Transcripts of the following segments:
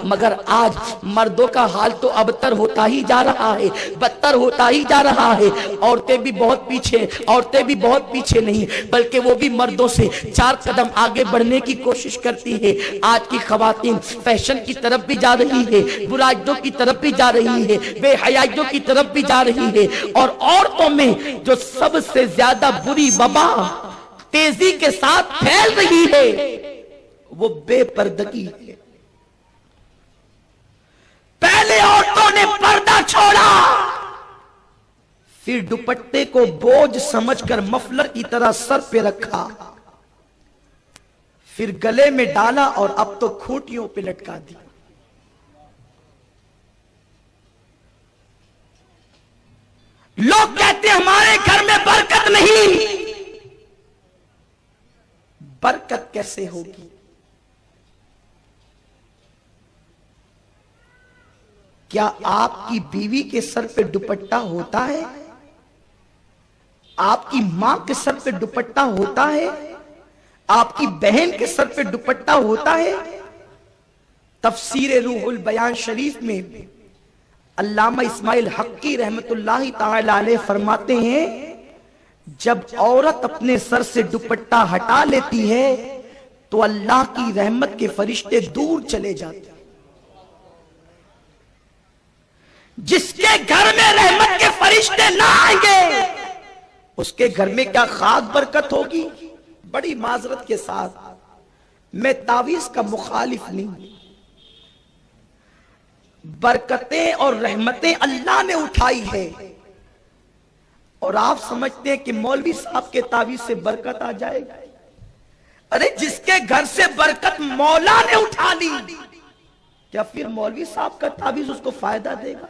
مگر آج مردوں کا حال تو ابتر ہوتا ہی جا رہا ہے، بدتر ہوتا ہی جا رہا ہے۔ عورتیں بھی بہت پیچھے نہیں، بلکہ وہ بھی مردوں سے 4 قدم آگے بڑھنے کی کوشش کرتی ہے۔ آج کی خواتین فیشن کی طرف بھی جا رہی ہے، برائیوں کی طرف بھی جا رہی ہے، بے حیائیوں کی طرف بھی جا رہی ہے، اور عورتوں میں جو سب سے زیادہ بری وبا تیزی کے ساتھ پھیل رہی ہے وہ بے پردگی ہے۔ پہلے عورتوں نے پردہ چھوڑا، پھر دوپٹے کو بوجھ سمجھ کر مفلر کی طرح سر پہ رکھا، پھر گلے میں ڈالا، اور اب تو کھوٹیوں پہ لٹکا دی۔ لوگ کہتے ہیں ہمارے گھر میں برکت نہیں۔ برکت کیسے ہوگی؟ کیا آپ کی بیوی کے سر پہ دوپٹہ ہوتا ہے؟ آپ کی ماں کے سر پہ دوپٹہ ہوتا ہے؟ آپ کی بہن کے سر پہ دوپٹہ ہوتا ہے؟ تفسیر روح البیان شریف میں علامہ اسماعیل حقی رحمت اللہ تعالی علیہ فرماتے ہیں، جب عورت اپنے سر سے دوپٹہ ہٹا لیتی ہے تو اللہ کی رحمت کے فرشتے دور چلے جاتے ہیں۔ جس کے گھر میں رحمت کے فرشتے نہ آئیں گے اس کے گھر میں کیا خاک برکت ہوگی؟ بڑی معذرت کے ساتھ میں تعویذ کا مخالف نہیں، برکتیں اور رحمتیں اللہ نے اٹھائی ہے، اور آپ سمجھتے ہیں کہ مولوی صاحب کے تعویذ سے برکت آ جائے گا؟ ارے جس کے گھر سے برکت مولا نے اٹھا لی، کیا پھر مولوی صاحب کا تعویذ اس کو فائدہ دے گا؟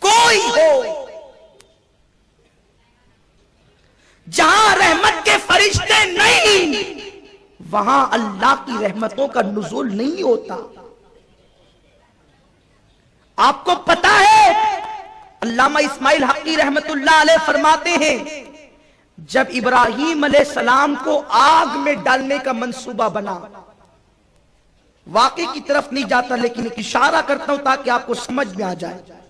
کوئی ہو جہاں رحمت کے فرشتے نہیں وہاں اللہ کی رحمتوں کا نزول نہیں ہوتا۔ آپ کو پتا ہے علامہ اسماعیل حقی رحمت اللہ علیہ فرماتے ہیں، جب ابراہیم علیہ السلام کو آگ میں ڈالنے کا منصوبہ بنا، واقعے کی طرف نہیں جاتا لیکن ایک اشارہ کرتا ہوں تاکہ آپ کو سمجھ میں آ جائے،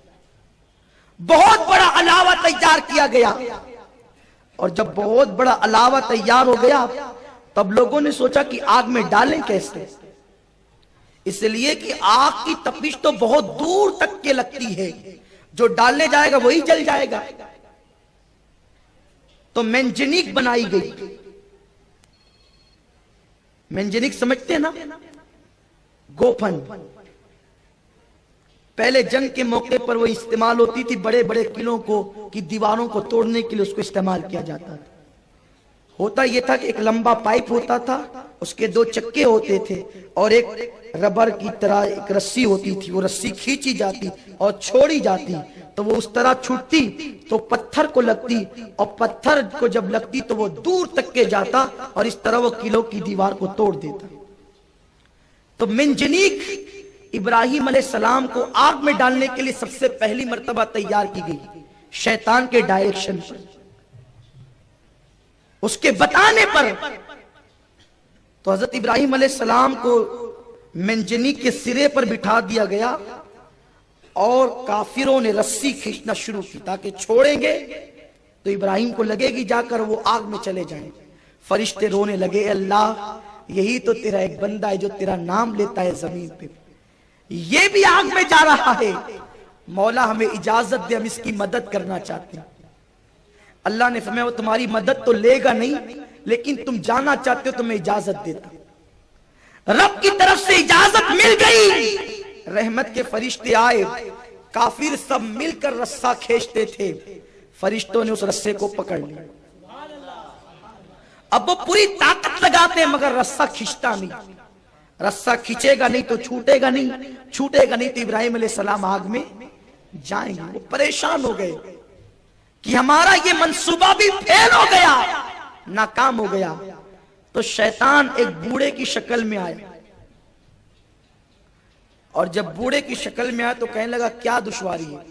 بہت بڑا علاوہ تیار کیا گیا، اور جب بہت بڑا علاوہ تیار ہو گیا تب لوگوں نے سوچا کہ آگ میں ڈالیں کیسے؟ اس لیے کہ آگ کی تپش تو بہت دور تک کے لگتی ہے، جو ڈالنے جائے گا وہی جل جائے گا، تو مینجنیک بنائی گئی۔ مینجنیک سمجھتے ہیں نا؟ گوپن، پہلے جنگ کے موقع پر وہ استعمال ہوتی تھی، بڑے بڑے قلعوں کی دیواروں کو توڑنے کے لیے اس کو استعمال کیا جاتا تھا۔ ہوتا یہ تھا کہ ایک لمبا پائپ ہوتا تھا، اس کے 2 چکے ہوتے تھے، اور ایک ربر کی طرح ایک رسی ہوتی تھی، وہ رسی کھینچی جاتی اور چھوڑی جاتی، تو وہ اس طرح چھوٹتی تو پتھر کو لگتی، اور پتھر کو جب لگتی تو وہ دور تک کے جاتا، اور اس طرح وہ قلعوں کی دیوار کو توڑ دیتا۔ تو منجنیق ابراہیم علیہ السلام کو آگ میں ڈالنے کے لیے سب سے پہلی مرتبہ تیار کی گئی، شیطان کے ڈائریکشن پر، اس کے بتانے پر۔ تو حضرت ابراہیم علیہ السلام کو منجنیق کے سرے پر بٹھا دیا گیا، اور کافروں نے رسی کھینچنا شروع کی تاکہ چھوڑیں گے تو ابراہیم کو لگے گی جا کر وہ آگ میں چلے جائیں۔ فرشتے رونے لگے، اللہ یہی تو تیرا ایک بندہ ہے جو تیرا نام لیتا ہے زمین پہ، یہ بھی آگ میں جا رہا ہے، مولا ہمیں اجازت دے، ہم اس کی مدد کرنا چاہتے ہیں۔ اللہ نے فرمایا وہ تمہاری مدد تو لے گا نہیں، لیکن تم جانا چاہتے ہو تو میں اجازت دیتا۔ رب کی طرف سے اجازت مل گئی، رحمت کے فرشتے آئے، کافر سب مل کر رسہ کھینچتے تھے، فرشتوں نے اس رسے کو پکڑ لیا۔ اب وہ پوری طاقت لگاتے ہیں مگر رسہ کھینچتا نہیں، رسہ کھینچے گا نہیں تو چھوٹے گا نہیں، چھوٹے گا نہیں تو ابراہیم علیہ السلام آگ میں جائیں گے۔ وہ پریشان ہو گئے کہ ہمارا یہ منصوبہ بھی فیل ہو گیا، ناکام ہو گیا۔ تو شیطان ایک بوڑھے کی شکل میں آیا، اور جب بوڑھے کی شکل میں آیا تو کہنے لگا کیا دشواری ہے؟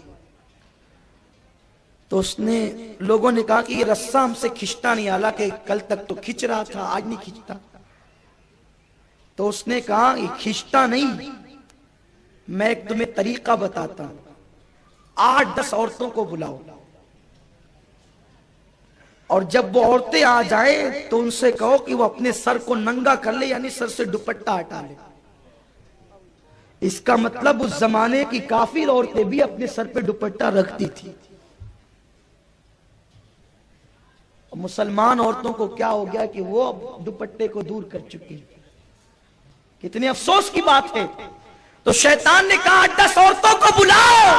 تو اس نے لوگوں نے کہا کہ یہ رسہ ہم سے کھینچتا نہیں، حالانکہ کل تک تو کھینچ رہا تھا، آج نہیں کھینچتا۔ تو اس نے کہا یہ کھینچتا نہیں، میں ایک تمہیں طریقہ بتاتا ہوں، 8-10 عورتوں کو بلاؤ، اور جب وہ عورتیں آ جائیں تو ان سے کہو کہ وہ اپنے سر کو ننگا کر لے، یعنی سر سے دوپٹہ ہٹا لے۔ اس کا مطلب اس زمانے کی کافر عورتیں بھی اپنے سر پہ دوپٹہ رکھتی تھی۔ مسلمان عورتوں کو کیا ہو گیا کہ وہ اب دوپٹے کو دور کر چکی، کتنے افسوس کی بات ہے۔ تو شیطان نے کہا 10 عورتوں کو بلاؤ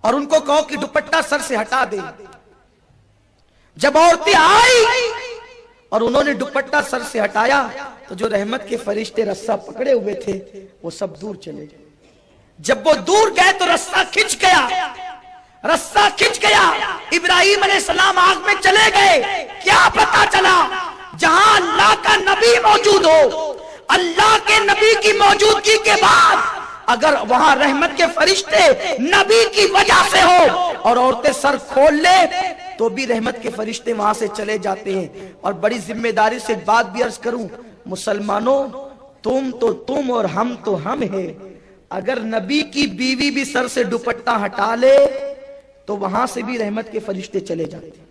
اور ان کو کہو کہ دوپٹہ سر سے ہٹا دے۔ جب عورتیں آئی اور انہوں نے دوپٹہ سر سے ہٹایا تو جو رحمت کے فرشتے رسہ پکڑے ہوئے تھے وہ سب دور چلے گئے۔ جب وہ دور گئے تو رسہ کھنچ گیا، رسہ کھنچ گیا، ابراہیم علیہ السلام آگ میں چلے گئے۔ کیا پتا چلا؟ جہاں اللہ کا نبی موجود ہو، اللہ کے نبی کی موجودگی کے بعد اگر وہاں رحمت کے فرشتے نبی کی وجہ سے ہو اور عورتیں سر کھول لے تو بھی رحمت کے فرشتے وہاں سے چلے جاتے ہیں۔ اور بڑی ذمہ داری سے بات بھی عرض کروں، مسلمانوں تم تو تم اور ہم تو ہم ہیں، اگر نبی کی بیوی بھی سر سے دوپٹہ ہٹا لے تو وہاں سے بھی رحمت کے فرشتے چلے جاتے ہیں۔